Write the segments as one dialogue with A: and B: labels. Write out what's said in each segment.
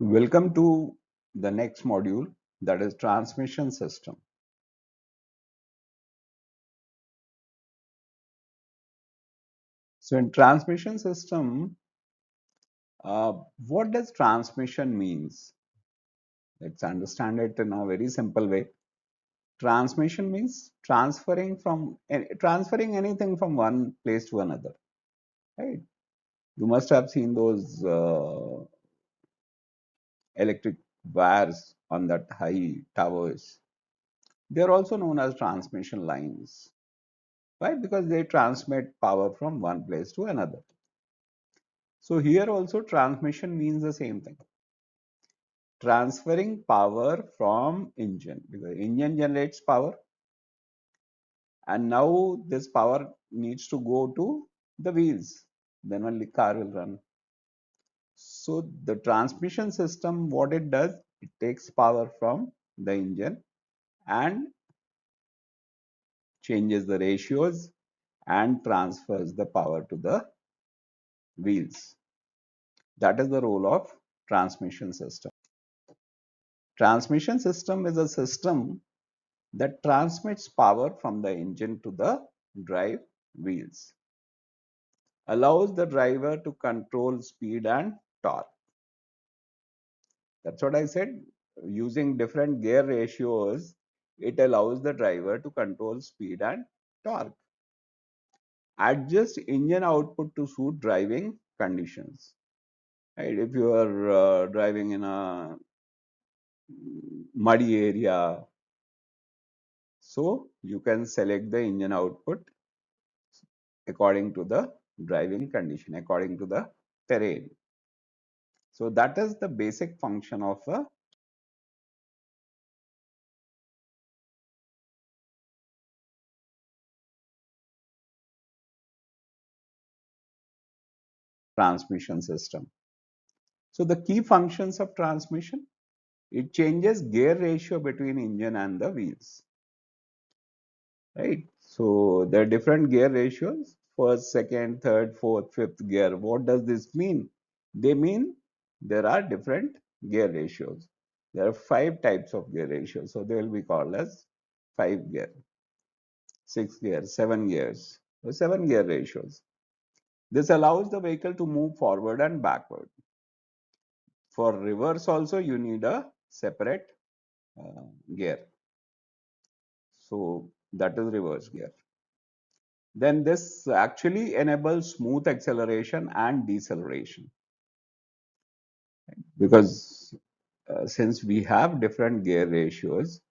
A: Welcome to the next module, that is transmission system. So in transmission system, what does transmission means? Let's understand it in a very simple way. Transmission means transferring anything from one place to another, right? You must have seen those electric wires on that high towers. They are also known as transmission lines. Why? Because they transmit power from one place to another. So here also transmission means the same thing. Transferring power from engine, because engine generates power and now this power needs to go to the wheels. Then only car will run. So the transmission system, what it does, it takes power from the engine and changes the ratios and transfers the power to the wheels. That is the role of transmission system. Transmission system is a system that transmits power from the engine to the drive wheels, allows the driver to control speed and torque. That's what I said. Using different gear ratios, it allows the driver to control speed and torque. Adjust engine output to suit driving conditions. Right? If you are driving in a muddy area, so you can select the engine output according to the driving condition, according to the terrain. So that is the basic function of a transmission system. So the key functions of transmission, it changes gear ratio between engine and the wheels, right? So there are different gear ratios, first, second, third, fourth, fifth gear. What does this mean? They mean there are different gear ratios. There are 5 types of gear ratios. So they will be called as 5 gear, 6 gears, 7 gears, so 7 gear ratios. This allows the vehicle to move forward and backward. For reverse also, you need a separate gear. So that is reverse gear. Then this actually enables smooth acceleration and deceleration, because since we have different gear ratios,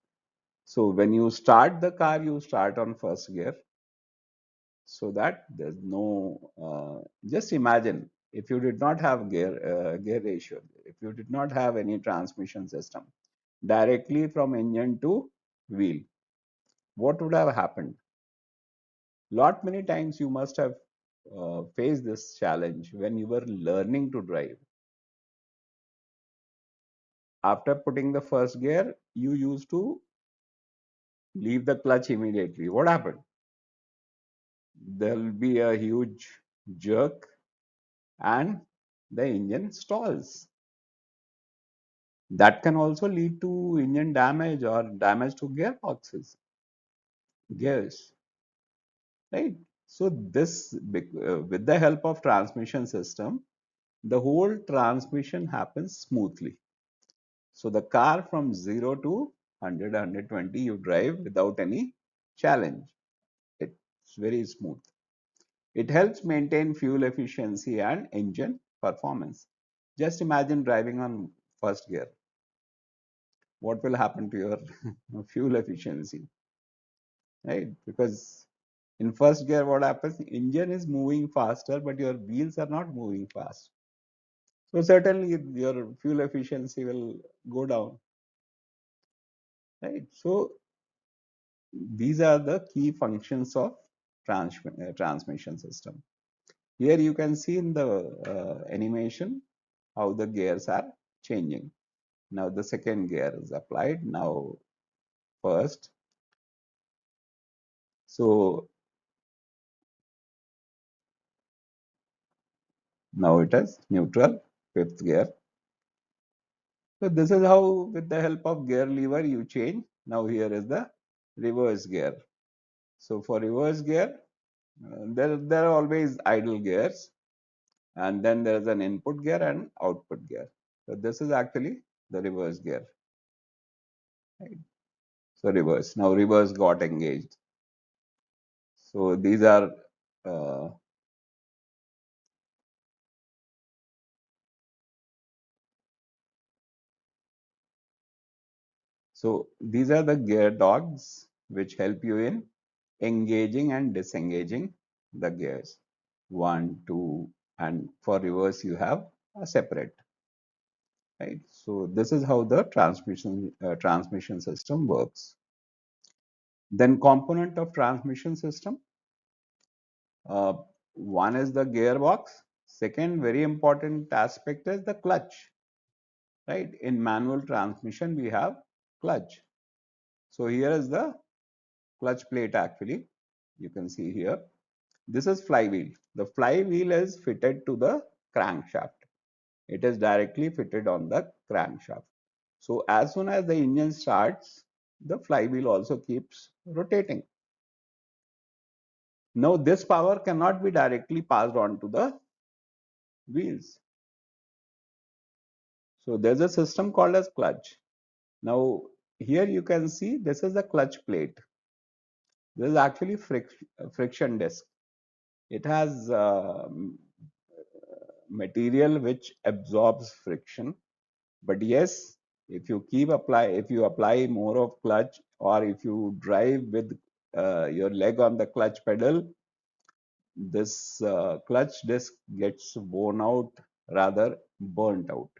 A: so when you start the car, you start on first gear, so that there's no just imagine if you did not have gear ratio, if you did not have any transmission system directly from engine to wheel, what would have happened? Lot many times you must have faced this challenge when you were learning to drive. After putting the first gear, you used to leave the clutch immediately. What happened? There will be a huge jerk and the engine stalls. That can also lead to engine damage or damage to gearboxes, gears, right? So this, with the help of transmission system, the whole transmission happens smoothly. So the car from 0 to 100, 120, you drive without any challenge. It's very smooth. It helps maintain fuel efficiency and engine performance. Just imagine driving on first gear. What will happen to your fuel efficiency, right? Because in first gear, what happens? Engine is moving faster, but your wheels are not moving fast. So certainly your fuel efficiency will go down, right? So these are the key functions of transmission system. Here you can see in the animation how the gears are changing. Now the second gear is applied. Now first. So now it is neutral, fifth gear. So this is how, with the help of gear lever, you change. Now here is the reverse gear. So for reverse gear, there are always idle gears, and then there is an input gear and output gear. So this is actually the reverse gear. Right? So reverse. Now reverse got engaged. So these are uh, the gear dogs which help you in engaging and disengaging the gears. One, two, and for reverse you have a separate. Right. So this is how the transmission system works. Then component of transmission system. Uh, One is the gearbox. Second, very important aspect is the clutch. Right. In manual transmission we have clutch. So here is the clutch plate actually. You can see here. This is flywheel. The flywheel is fitted to the crankshaft. It is directly fitted on the crankshaft. So as soon as the engine starts, the flywheel also keeps rotating. Now this power cannot be directly passed on to the wheels. So there's a system called as clutch. Now here you can see this is the clutch plate. This is actually friction disc. It has material which absorbs friction. But yes, if you apply more of clutch, or if you drive with your leg on the clutch pedal, this clutch disc gets worn out, rather burnt out,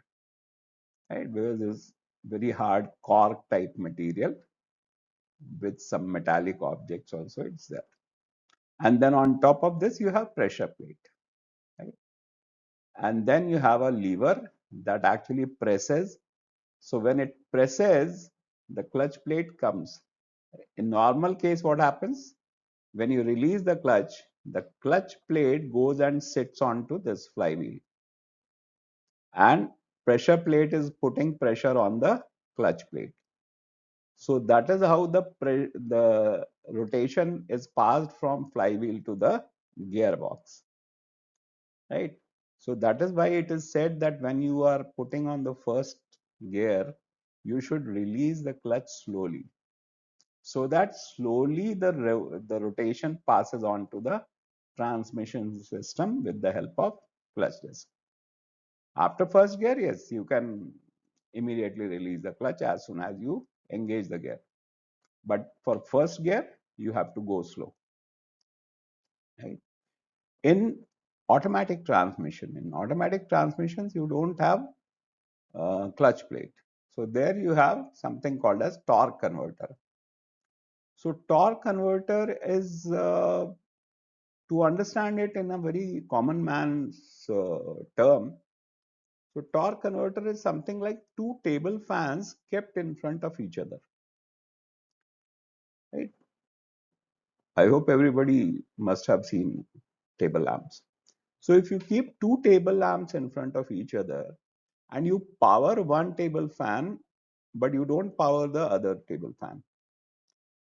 A: right? Because it's very hard cork type material with some metallic objects also it's there. And then on top of this, you have pressure plate, right? And then you have a lever that actually presses. So when it presses, the clutch plate comes. In normal case, what happens? When you release the clutch plate goes and sits onto this flywheel. And pressure plate is putting pressure on the clutch plate. So that is how the rotation is passed from flywheel to the gearbox, right? So that is why it is said that when you are putting on the first gear, you should release the clutch slowly, so that slowly the rotation passes on to the transmission system with the help of clutch disc. After first gear, yes, you can immediately release the clutch as soon as you engage the gear. But for first gear, you have to go slow. Right? In in automatic transmissions, you don't have clutch plate. So there you have something called as torque converter. So torque converter is, to understand it in a very common man's term, so torque converter is something like two table fans kept in front of each other. Right? I hope everybody must have seen table lamps. So if you keep two table lamps in front of each other and you power one table fan, but you don't power the other table fan.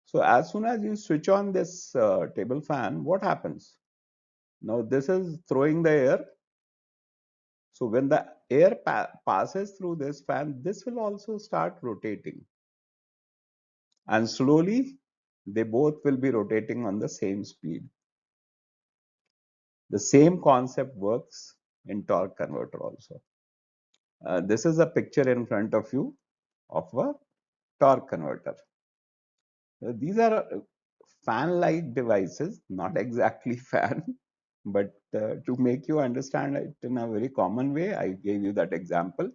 A: So as soon as you switch on this table fan, what happens? Now this is throwing the air. So when the air passes through this fan, this will also start rotating. And slowly, they both will be rotating on the same speed. The same concept works in torque converter also. This is a picture in front of you of a torque converter. These are fan-like devices, not exactly fan, but to make you understand it in a very common way, I gave you that example.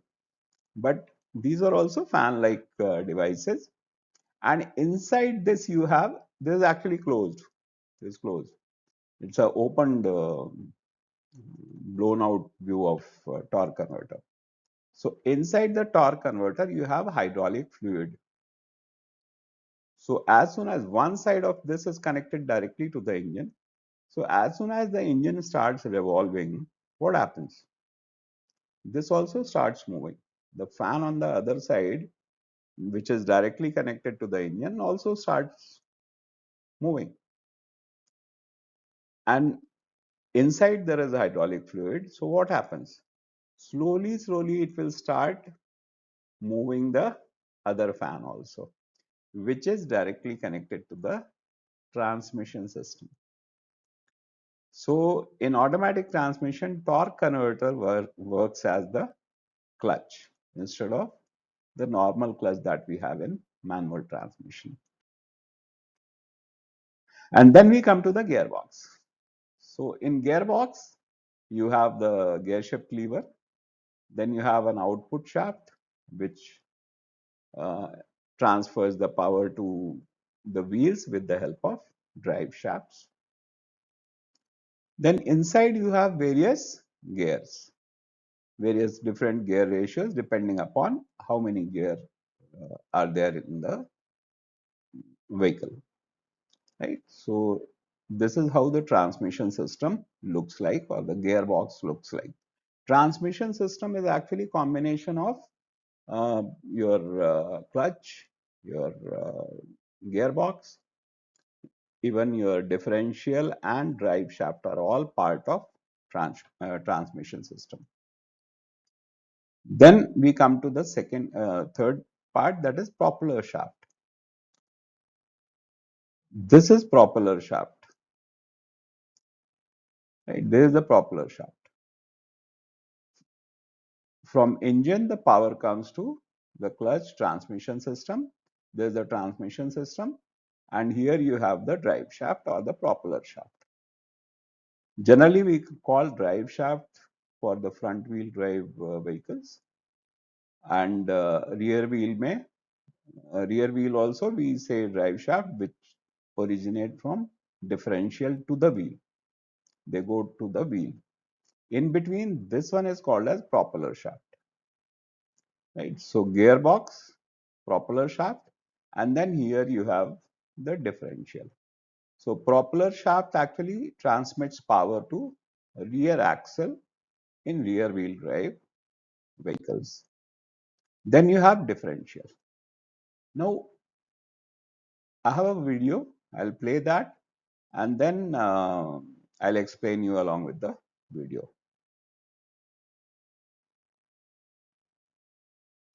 A: But these are also fan-like devices. And inside this this is actually closed. This is closed. It's a opened, blown out view of torque converter. So inside the torque converter, you have hydraulic fluid. So as soon as one side of this is connected directly to the engine, so as soon as the engine starts revolving, what happens? This also starts moving. the fan on the other side, which is directly connected to the engine, also starts moving. And inside there is hydraulic fluid. So what happens? Slowly, slowly it will start moving the other fan also, which is directly connected to the transmission system. So in automatic transmission, torque converter works as the clutch instead of the normal clutch that we have in manual transmission. And then we come to the gearbox. So in gearbox, you have the gear shift lever. Then you have an output shaft, which uh, transfers the power to the wheels with the help of drive shafts. Then inside you have various gears, various different gear ratios depending upon how many gear are there in the vehicle, right? So this is how the transmission system looks like, or the gearbox looks like. Transmission system is actually combination of your clutch, your gearbox, even your differential and drive shaft are all part of transmission system. Then we come to the third part, that is propeller shaft. This is propeller shaft, right? This is the propeller shaft. From engine, the power comes to the clutch transmission system. There's the transmission system, and here you have the drive shaft or the propeller shaft. Generally, we call drive shaft for the front wheel drive vehicles, and rear wheel also we say drive shaft, which originate from differential to the wheel. They go to the wheel. In between, this one is called as propeller shaft, right? So gearbox, propeller shaft, and then here you have the differential. So propeller shaft actually transmits power to rear axle in rear wheel drive vehicles. Then you have differential. Now I have a video, I'll play that, and then I'll explain you along with the video.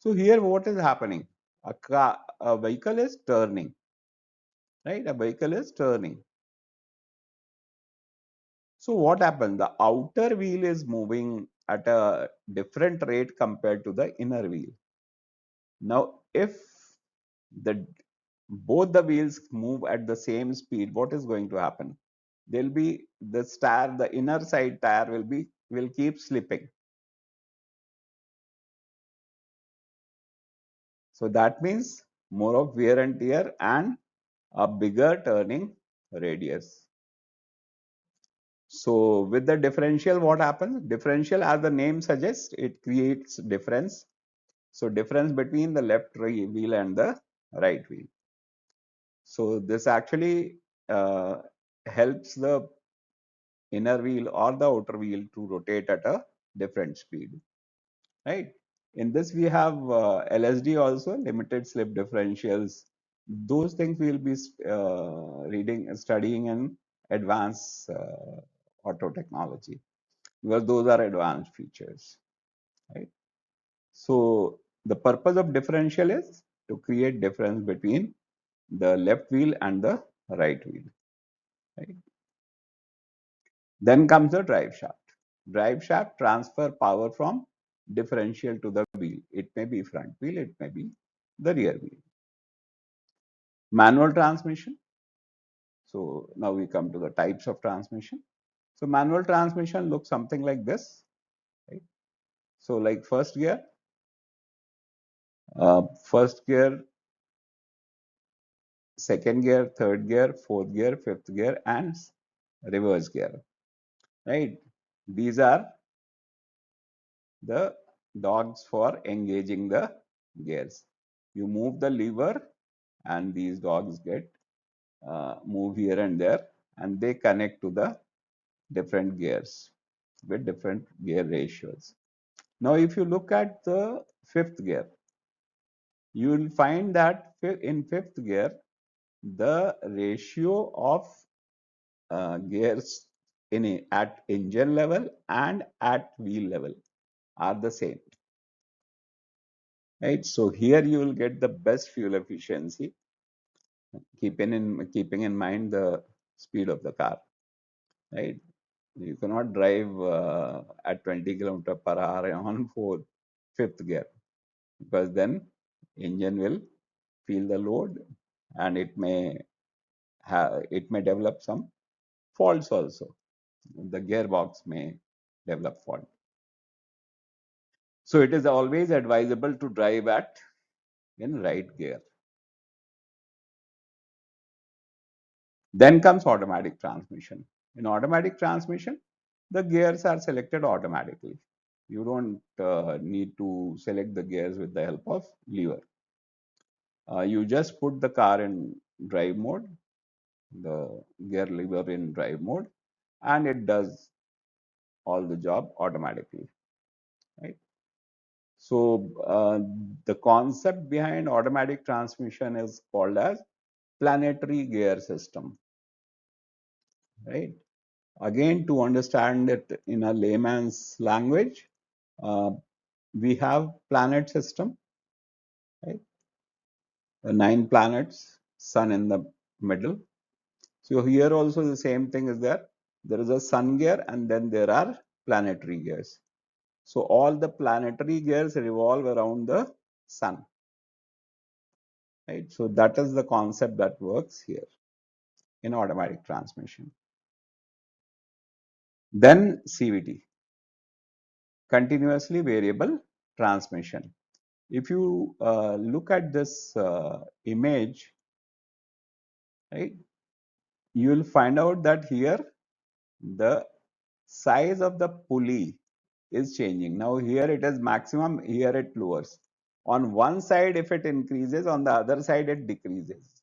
A: So here what is happening? A vehicle is turning, right? A vehicle is turning. So what happens? The outer wheel is moving at a different rate compared to the inner wheel. Now, if the both the wheels move at the same speed, what is going to happen? There'll be the inner side tire will keep slipping. So that means more of wear and tear and a bigger turning radius. So with the differential, what happens? Differential, as the name suggests, it creates difference. So difference between the left wheel and the right wheel. So this actually helps the inner wheel or the outer wheel to rotate at a different speed, right? In this we have LSD also, limited slip differentials. Those things we'll be studying in advanced auto technology, because those are advanced features, right? So the purpose of differential is to create difference between the left wheel and the right wheel, right? Then comes the drive shaft. Drive shaft transfer power from differential to the wheel. It may be front wheel, it may be the rear wheel. Manual transmission. So now we come to the types of transmission. So manual transmission looks something like this, right? So like first gear, second gear, third gear, fourth gear, fifth gear, and reverse gear, right? These are the dogs for engaging the gears. You move the lever and these dogs get move here and there, and they connect to the different gears with different gear ratios. Now, if you look at the fifth gear, you will find that in fifth gear, the ratio of gears at engine level and at wheel level are the same, right? So here you will get the best fuel efficiency, keeping in mind the speed of the car, right? You cannot drive at 20 kilometer per hour on fifth gear, because then engine will feel the load, and it may develop some faults also. The gearbox may develop fault. So it is always advisable to drive in right gear. Then comes automatic transmission. In automatic transmission, the gears are selected automatically. You don't need to select the gears with the help of lever. You just put the car in drive mode, the gear lever in drive mode, and it does all the job automatically, right? So the concept behind automatic transmission is called as planetary gear system, right? Again, to understand it in a layman's language, uh, we have planet system, right? The 9 planets, sun in the middle. So here also the same thing is there. There is a sun gear and then there are planetary gears. So all the planetary gears revolve around the sun, right? So that is the concept that works here in automatic transmission. Then CVT, continuously variable transmission. If you look at this image, right, you will find out that here the size of the pulley is changing. Now here it is maximum, here it lowers. On one side, if it increases, on the other side it decreases.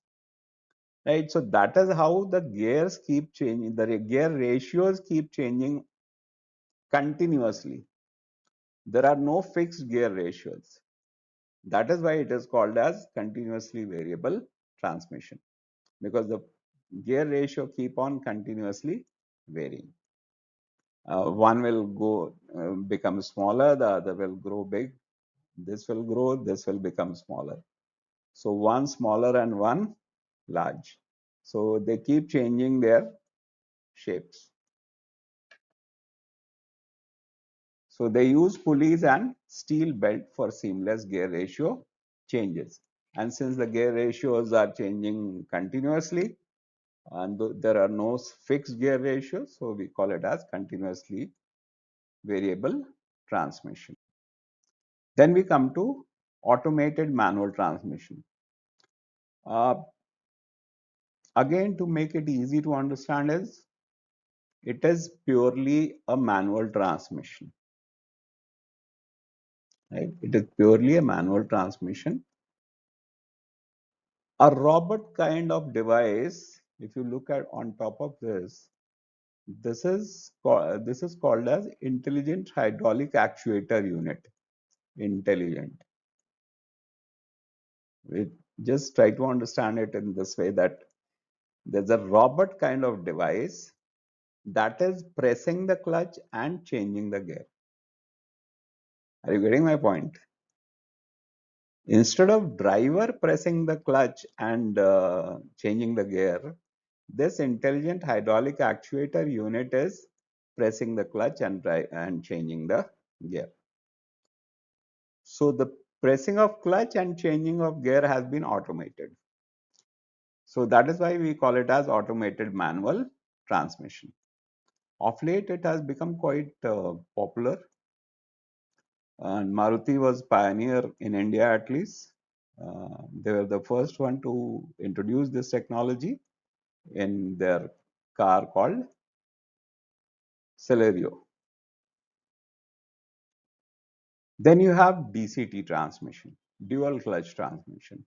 A: Right, so that is how the gears keep changing. The gear ratios keep changing continuously. There are no fixed gear ratios. That is why it is called as continuously variable transmission, because the gear ratio keep on continuously varying. One will become smaller, the other will grow big. This will grow, this will become smaller. So one smaller and one large. So they keep changing their shapes. So they use pulleys and steel belt for seamless gear ratio changes. And since the gear ratios are changing continuously, and there are no fixed gear ratios, so we call it as continuously variable transmission. Then we come to automated manual transmission. Uh, Again, to make it easy to understand, it is purely a manual transmission, right? It is purely a manual transmission. A robot kind of device, if you look at on top of this, this is called as intelligent hydraulic actuator unit. Intelligent. We just try to understand it in this way, that there's a robot kind of device that is pressing the clutch and changing the gear. Are you getting my point? Instead of driver pressing the clutch and changing the gear, this intelligent hydraulic actuator unit is pressing the clutch and changing the gear. So the pressing of clutch and changing of gear has been automated. So that is why we call it as automated manual transmission. Of late, it has become quite popular, and Maruti was pioneer in India at least. They were the first one to introduce this technology in their car called Celerio. Then you have DCT transmission, dual clutch transmission.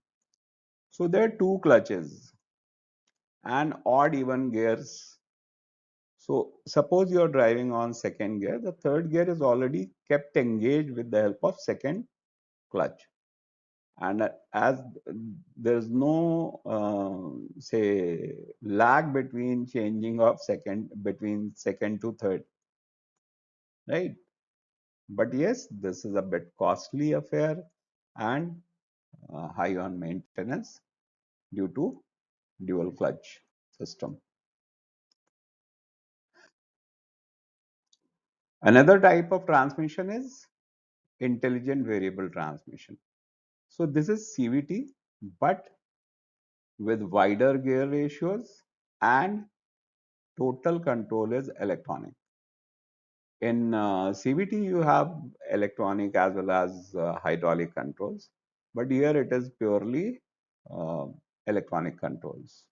A: So there are two clutches and odd even gears. So suppose you're driving on second gear, the third gear is already kept engaged with the help of second clutch. And as there's no say lag between changing of second between second to third, right? But yes, this is a bit costly affair and high on maintenance due to dual clutch system. Another type of transmission is intelligent variable transmission. So this is CVT, but with wider gear ratios and total control is electronic. In CVT, you have electronic as well as hydraulic controls, but here it is purely uh, electronic controls.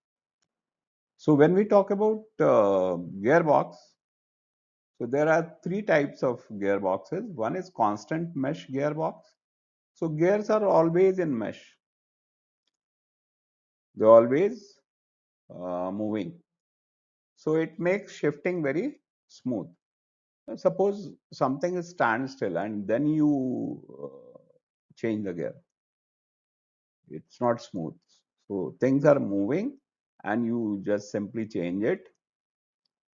A: So when we talk about gearbox, so there are three types of gearboxes. One is constant mesh gearbox. So gears are always in mesh. They're always moving. So it makes shifting very smooth. Suppose something is standstill and then you change the gear. It's not smooth. So things are moving and you just simply change it.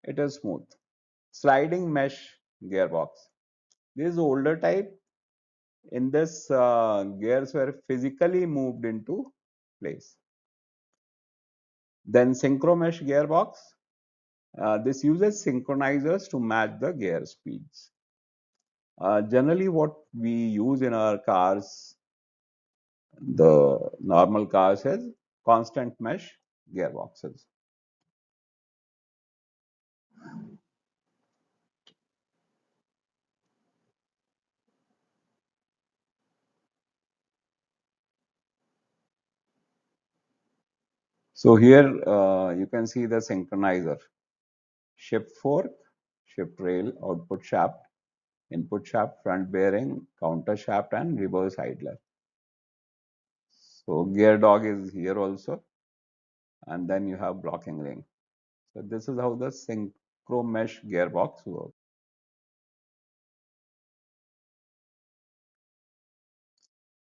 A: It is smooth. Sliding mesh gearbox. This is older type. In this, gears were physically moved into place. Then synchro mesh gearbox. This uses synchronizers to match the gear speeds. Generally, what we use in our cars, the normal cars, is constant mesh gearboxes. So here you can see the synchronizer, shift fork, shift rail, output shaft, input shaft, front bearing, counter shaft, and reverse idler. So gear dog is here also, and then you have blocking ring. So this is how the synchro mesh gearbox works.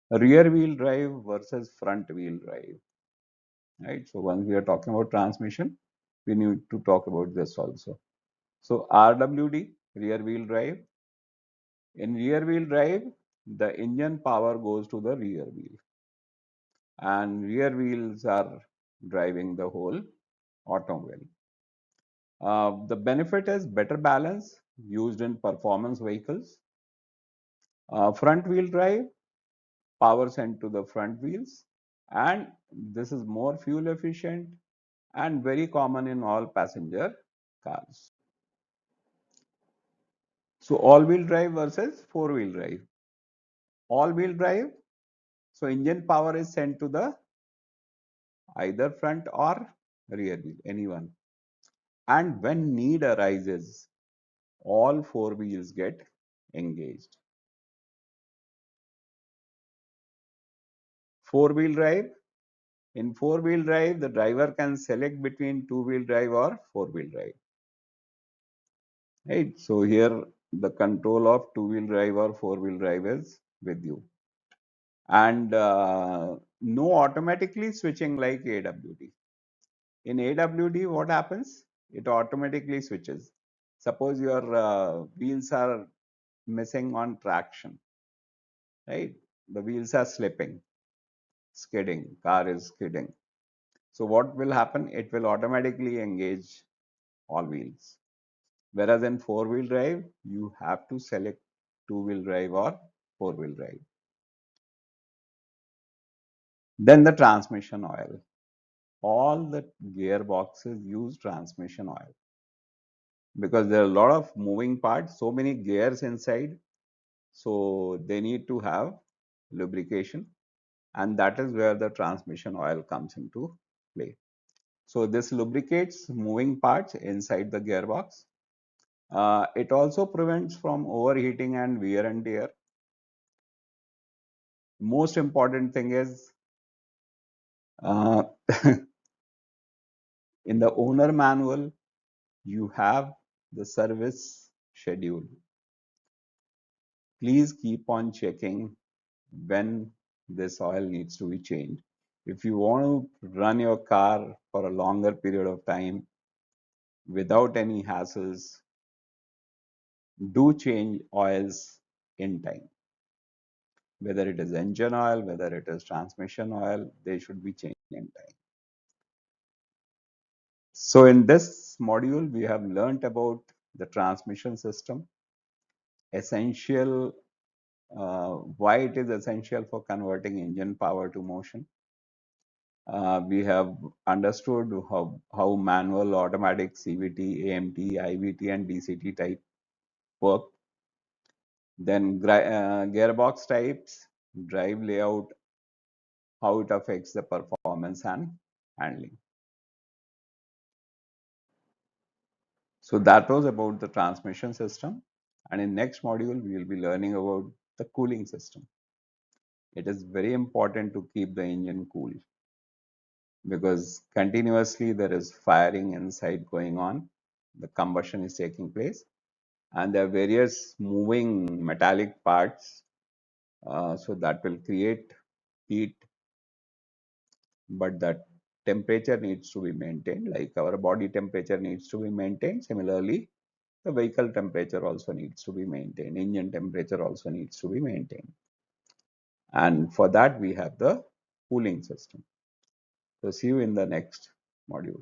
A: Rear wheel drive versus front wheel drive, right? So once we are talking about transmission, we need to talk about this also. So RWD, rear wheel drive. In rear wheel drive, the engine power goes to the rear wheel, and rear wheels are driving the whole automobile. The benefit is better balance used in performance vehicles. Front wheel drive, power sent to the front wheels, and this is more fuel efficient and very common in all passenger cars. So all wheel drive versus four wheel drive. All wheel drive, so engine power is sent to the either front or rear wheel, anyone. And when need arises, all four wheels get engaged. Four wheel drive, in four wheel drive, the driver can select between two wheel drive or four wheel drive. Right. So here the control of two wheel drive or four wheel drive is with you. And no automatically switching like AWD. In AWD, what happens? It automatically switches. Suppose your wheels are missing on traction, right? The wheels are slipping, skidding, car is skidding. So what will happen? It will automatically engage all wheels. Whereas in four wheel drive, you have to select two wheel drive or four wheel drive. Then the transmission oil. All the gearboxes use transmission oil because there are a lot of moving parts, so many gears inside. So they need to have lubrication, and that is where the transmission oil comes into play. So this lubricates moving parts inside the gearbox. It also prevents from overheating and wear and tear. Most important thing is uh, in the owner manual, you have the service schedule. Please keep on checking when this oil needs to be changed. If you want to run your car for a longer period of time without any hassles, do change oils in time. Whether it is engine oil, whether it is transmission oil, they should be changed in time. So in this module, we have learnt about the transmission system, essential, why it is essential for converting engine power to motion. We have understood how manual, automatic, CVT, AMT, IVT, and DCT type work. Then gearbox types, drive layout, how it affects the performance and handling. So that was about the transmission system. And in next module, we will be learning about the cooling system. It is very important to keep the engine cool because continuously there is firing inside going on. The combustion is taking place and there are various moving metallic parts. So that will create heat, but that temperature needs to be maintained, like our body temperature needs to be maintained. Similarly, the vehicle temperature also needs to be maintained. Engine temperature also needs to be maintained. And for that, we have the cooling system. So see you in the next module.